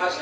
1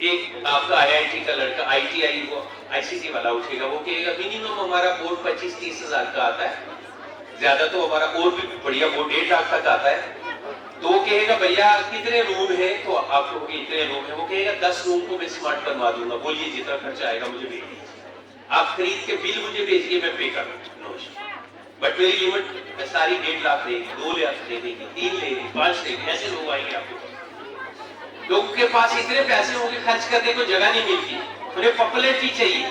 ایک آپ کا IIT کا لڑکا ITI وہ ICT والا اٹھے گا, وہ کہے گا منیمم ہمارا بورڈ 25-30 ہزار کا آتا ہے, زیادہ تو ہمارا اور بھی بڑھیا بورڈ 1.5 لاکھ تک آتا ہے. تو وہ کہے گا بھیا کتنے روم ہیں, تو آپ کو اتنے روم ہیں, وہ کہے گا 10 روم کو میں اسمارٹ بنوا دوں گا, بولیے جتنا خرچہ آئے گا مجھے بھیج دیجیے, آپ خرید کے بل مجھے بھیجیے میں پے کر دوں گا, بٹ میری لمٹ ساری 1.5 لاکھ دے گی, 2 لاکھ دے گی, 3 لے گی, 5 لے گی, ایسے لوگ آئیں گے آپ کو. لوگوں کے پاس اتنے پیسے ہوں گے خرچ کرنے کو جگہ نہیں ملتی, انہیں پاپولیرٹی چاہیے,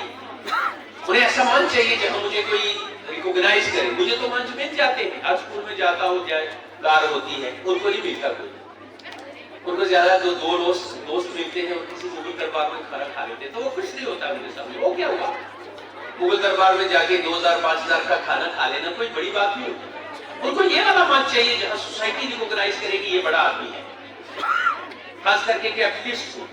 انہیں ایسا منچ چاہیے جہاں مجھے کوئی ریکوگنائز کرے. مجھے تو منچ مل جاتے ہیں, آج اسکول میں جاتا ہوں جائے کار ہوتی ہے, ان کو نہیں ملتا کوئی, ان کو زیادہ دو دوست ملتے ہیں اور کسی مغل دربار میں کھانا کھا لیتے ہیں, تو وہ کچھ نہیں ہوتا میرے سامنے. وہ کیا ہوا, مغل دربار میں جا کے 2000-5000 کا کھانا کھا لینا کوئی بڑی بات نہیں ہوتی. ان کو یہ والا منچ چاہیے جہاں سوسائٹی ریکوگنائز کرے کہ یہ بڑا آدمی ہے, خاص کر کے کیپٹلسٹ کو.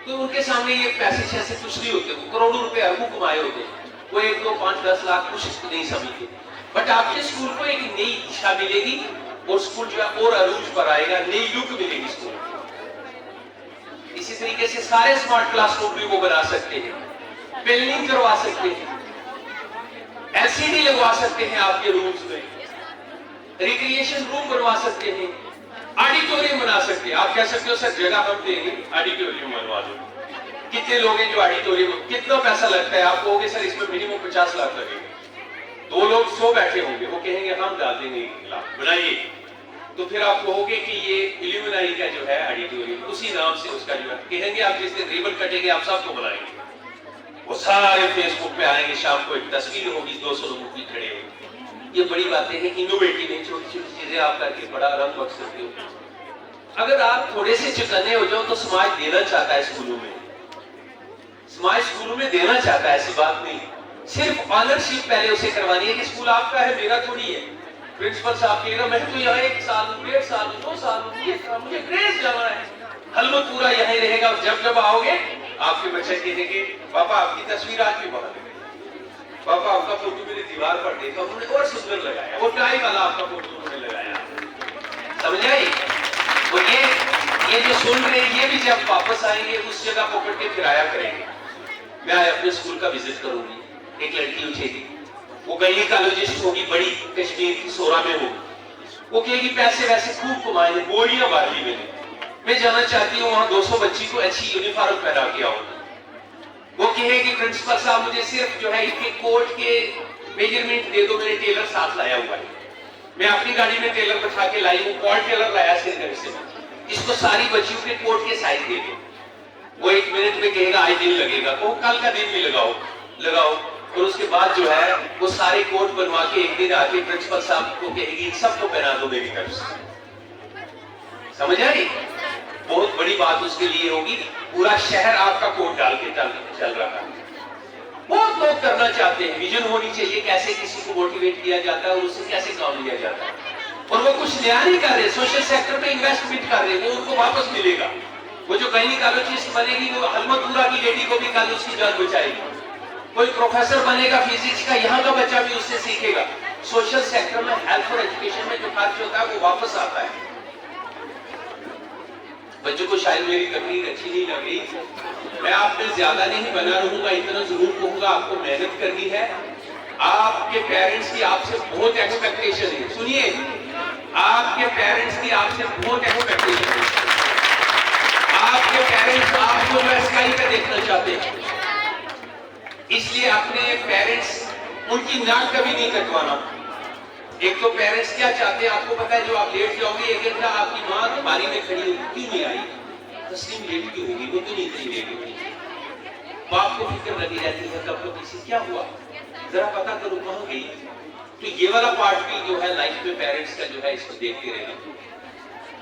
تو ان کے سامنے یہ پیسے شیسے کچھ نہیں ہوتے, وہ کروڑوں روپے اربوں کمائے ہوتے ہیں, وہ 1, 2, 5, 10 لاکھ کچھ نہیں سمجھتے. بٹ آپ کے اسکول کو ایک نئی دشا ملے گی اور اسکول جو ہے اور عروج پر آئے گا, نئی لک ملے گی اسکول. اسی طریقے سے سارے اسمارٹ کلاس روم بھی وہ بنا سکتے ہیں, پینلنگ کروا سکتے ہیں, LCD لگوا سکتے ہیں آپ کے رومز میں, ریکریشن روم بنوا سکتے ہیں, آڈیٹوریم بنا سکتے ہیں. آپ کہہ سکتے ہو سر جگہ ہم دیں گے, آڈیٹوریم بنوا دو. کتنے لوگ ہیں جو آڈیٹوریم, کتنا پیسہ لگتا ہے, آپ کہو گے سر اس میں منیمم 50 لاکھ لگے گا. 2 لوگ 100 بیٹھے ہوں گے, وہ کہیں گے ہم ڈال دیں گے 1 لاکھ, بنائیے. تو پھر آپ کہو گے کہ یہ ایلیومنائی کا جو ہے آڈیٹوریم, اسی نام سے اس کا جو ہے, کہیں گے آپ جس دن ریبن کٹیں گے آپ سب کو بلائیں گے, وہ سارے فیس بک پہ آئیں گے, شام کو ایک تصویر ہوگی 200 لوگوں کی کھڑے ہوئے. یہ بڑی باتیں ہیں, انوویٹو ہیں, چھوٹی چھوٹی چیزیں آپ کر کے بڑا رنگ بخش سکتے ہو. اگر آپ تھوڑے سے چکنے ہو جاؤ تو سماج دینا چاہتا ہے اسکولوں میں, سماج اسکولوں میں دینا چاہتا ہے, ایسی بات نہیں. صرف آنرشپ پہلے اسے کروانی ہے کہ اسکول آپ کا ہے, میرا تھوڑی ہے. پرنسپل صاحب کہے گا میں تو یہاں 1 سال 1.5 سال 2 سال مجھے گریس جانا ہے, حلمت پورا یہیں رہے گا. جب آؤ گے آپ کے بچے کہیں گے پاپا آپ کی تصویر آج بھی باہر ہے, پاپا آپ کا فوٹو میری دیوار پر دیکھا, انہوں نے اور سندر لگایا, وہ ٹائی والا آپ کا فوٹو انہوں نے لگایا. سمجھ آئی؟ وہ یہ جو سن رہے ہیں یہ بھی جب واپس آئیں گے اس جگہ پکڑ کے پھر آیا کریں گے. میں اپنے اسکول کا وزٹ کروں گی, ایک لڑکی اٹھے گی, وہ گائنیکالوجسٹ ہوگی, بڑی کشمیر کی سورا میں ہوگی, وہ کہے گی پیسے ویسے خوب کمائے ہیں, بوریاں بھر لی میں جانا چاہتی ہوں وہاں 200 بچی کو اچھی یونیفارم پہنا کے آؤں. وہ کہے گی پرنسپل صاحب مجھے صرف جو ہے اس کے کوٹ کے میجرمنٹ دے دو, میں نے ٹیلر ساتھ لایا ہوا ہے, میں اپنی گاڑی میں ٹیلر بٹھا کے لائی ہوں, کوٹ ٹیلر لایا سری نگر سے, اس کو ساری بچیوں کے کوٹ کے سائز دے دو. وہ 1 منٹ میں کہے گا 8 دن لگے گا, وہ کل کا دن بھی لگاؤ. اور اس کے بعد جو ہے وہ سارے کوٹ بنوا کے ایک دن آ کے پرنسپل صاحب کو کہے گی سب کو پہنا دو میری طرف سے. سمجھ آئی؟ بہت بڑی بات اس کے لیے ہوگی, پورا شہر آپ کا کوٹ ڈال کے چل رہا ہے. بہت لوگ کرنا چاہتے ہیں, ویژن ہونی چاہیے کیسے کسی کو موٹیویٹ کیا جاتا ہے اور اس سے کیسے کام لیا جاتا ہے. اور وہ کچھ نیا نہیں کر رہے, سوشل سیکٹر میں انویسٹمنٹ کر رہے, وہ ان کو واپس ملے گا. وہ جو گائنیکالوجسٹ بنے گی وہ حلمت پورا کی بیٹی کو بھی کل اس کی جان بچائے گی. کوئی پروفیسر بنے گا فزکس کا, یہاں کا بچہ بھی اس سے سیکھے گا. سوشل سیکٹر میں ہیلتھ اور ایجوکیشن میں جو خرچ ہوتا ہے وہ واپس آتا ہے. بچوں کو شاید میری تقریر اچھی نہیں لگ رہی, میں آپ میں زیادہ نہیں بنا رہوں گا, اتنا ضرور کہوں گا آپ کو محنت کرنی ہے. آپ کے پیرنٹس کی آپ سے بہت ایکسپیکٹیشن ہے, سنیے, آپ کے پیرنٹس کی آپ سے بہت ایکسپیکٹیشن ہے. آپ کے پیرنٹس آپ کو جو اسکائی پہ دیکھنا چاہتے ہیں, اس لیے اپنے پیرنٹس ان کی ناک کبھی نہیں کٹوانا. ایک تو پیرنٹس کیا چاہتے ہیں آپ کو پتا ہے, جو آپ لیٹ جاؤ گے ایک گھنٹہ آپ کی ماں باری میں کھڑی ہوگی, کیوں نہیں آئی, تسلیم لیٹ کیوں ہوگی, وہ تو نہیں تھی لیٹ ہوگی. باپ کو فکر لگی رہتی ہے کب کو کسی کیا ہوا, ذرا پتا کرو کہاں گئی. تو یہ والا پارٹ بھی جو ہے لائف میں پیرنٹس کا جو ہے اس کو دیکھتے رہنا.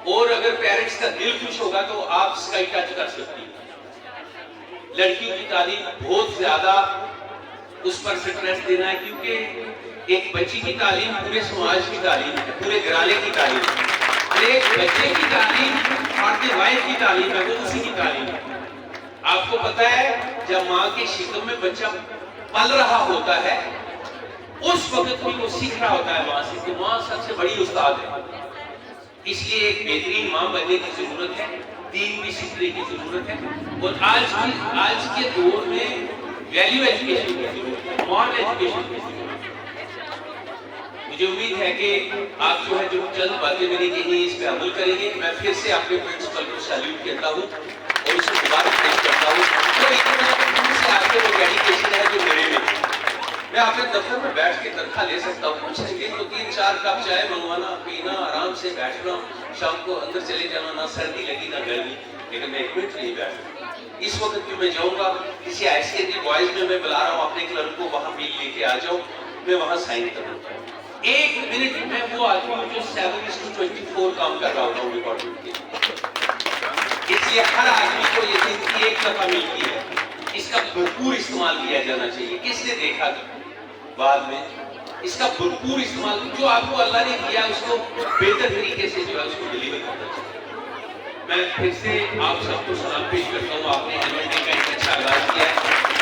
اور اگر پیرنٹس کا دل خوش ہوگا تو آپ اسکائی ٹچ کر سکتی ہیں. لڑکیوں کی تعلیم بہت زیادہ اس پر سٹریس دینا ہے, کیونکہ ایک بچی کی تعلیم پورے سماج کی تعلیم ہے, پورے گھرانے کی تعلیم ہے. ایک بچے کی تعلیم آپ کی وائف کی تعلیم ہے, وہ اسی کی تعلیم ہے. آپ کو پتا ہے جب ماں کے شکم میں بچہ پل رہا ہوتا ہے اس وقت بھی وہ سیکھ رہا ہوتا ہے ماں سے, کہ ماں سب سے بڑی استاد ہے. اس لیے ایک بہترین ماں بننے کی ضرورت ہے. دین بھی سیکھنے کی ضرورت ہے، اور آج کے دور میں ویلیو ایجوکیشن کی ضرورت ہے، مارل ایجوکیشن کی ضرورت ہے۔ مجھے امید ہے کہ آپ جو ہے جو چند باتیں میں نے کہی اس پہ عمل کریں گے۔ میں پھر سے اپنے پرنسپل کو سیلیوٹ کرتا ہوں اور اسے مبارک پیش کرتا ہوں۔ تو اتنا سے آپ کے وہ ڈیڈیکیشن ہے جو میرے میں، میں اپنے دفتر میں بیٹھ کے تنخواہ لے سکتا ہوں، کچھ نہیں تو 3-4 کپ چائے منگوانا، پینا، آرام سے بیٹھنا، شام کو اندر چلے جانا، نہ سردی لگی نہ گرمی، لیکن میں ایک منٹ نہیں بیٹھتا۔ اس وقت بھی میں جاؤں گا کسی ہائی سیکنڈری بوائز میں بلا رہا ہوں اپنے کلرک کو، وہاں بل لے کے آ جاؤ، میں وہاں سائن کروں گا۔ ایک منٹ میں وہ آدمی ہوں جو 7:24 کام کر رہا ہوتا ہوں ڈپارٹمنٹ کے۔ اس لیے ہر آدمی کو یہ دن کی ایک دفعہ ملتی ہے، اس کا بھرپور استعمال کیا جانا چاہیے۔ کس نے دیکھا بعد میں اس کا بھرپور استعمال، جو آپ کو اللہ نے دیا اس کو بہتر طریقے سے جو ہے اس کو ڈلیور کرنا چاہیے۔ میں پھر سے آپ سب کو سلام پیش کرتا ہوں، آپ نے ایمنٹی کا ایک اچھا آغاز کیا ہے۔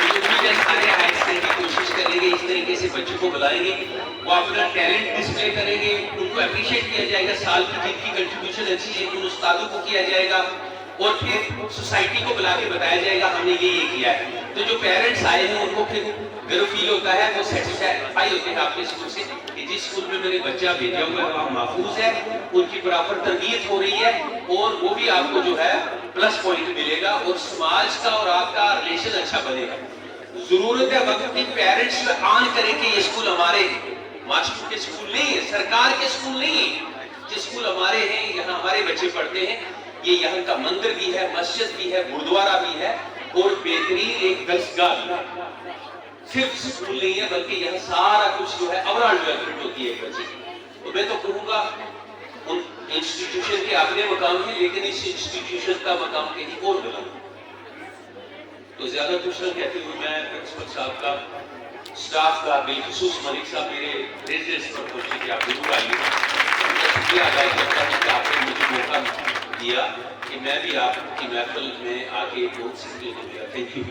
مجھے امید ہے سارے ہائی اسکول کی کوشش کریں گے، اس طریقے سے بچوں کو بلائیں گے، وہ اپنا ٹیلنٹ ڈسپلے کریں گے، ان کو اپریشیٹ کیا جائے گا، سال کی جن کی کنٹریبیوشن اچھی ہے ان استادوں کو کیا جائے گا، اور پھر سوسائٹی کو بلا کے بتایا جائے گا ہم نے یہ کیا ہے۔ تو جو پیرنٹس آئے ہیں ان کو پھر گرو فیل ہوتا ہے، وہ سیٹسفائی ہوتے ہیں آپ کے اسکول سے کہ جس اسکول میں میرے بچہ بھیجا ہوا ہے وہاں محفوظ ہے، ان کی برابر تربیت ہو رہی ہے، اور وہ بھی آپ کو جو ہے پلس پوائنٹ ملے گا، اور سماج کا اور آپ کا ریلیشن اچھا بنے گا۔ ضرورت ہے وقت کی پیرنٹس پہ آن کریں کہ یہ اسکول ہمارے ماسٹر کے اسکول نہیں ہے، سرکار کے اسکول نہیں ہے، یہ اسکول ہمارے ہیں، یہاں ہمارے بچے پڑھتے ہیں، یہ یہاں کا مندر بھی ہے، مسجد بھی ہے، گردوارہ بھی ہے، اور بہترین ایک درسگاہ بھی ہے۔ صرف اسکول نہیں ہے بلکہ یہاں سارا کچھ جو ہے اوورآل ڈیولپمنٹ ہوتی ہے ایک بچے کی۔ تو میں تو کہوں گا ان انسٹیٹیوشن کے اپنے مقام ہیں، لیکن اس انسٹیٹیوشن کا مقام کہیں اور بلند ہے۔ تو زیادہ کچھ نہ کہتے ہوئے میں پرنسپل صاحب کا، اسٹاف کا، بالخصوص ملک صاحب میرے ریزیڈنس پر پہنچے کہ آپ ضرور آئیے، ان کا شکریہ ادا کرتا ہوں کہ آپ نے مجھے موقع دیا کہ میں بھی آپ کی محفل میں آ کے بہت سیکھنے کو ملا۔ Thank you.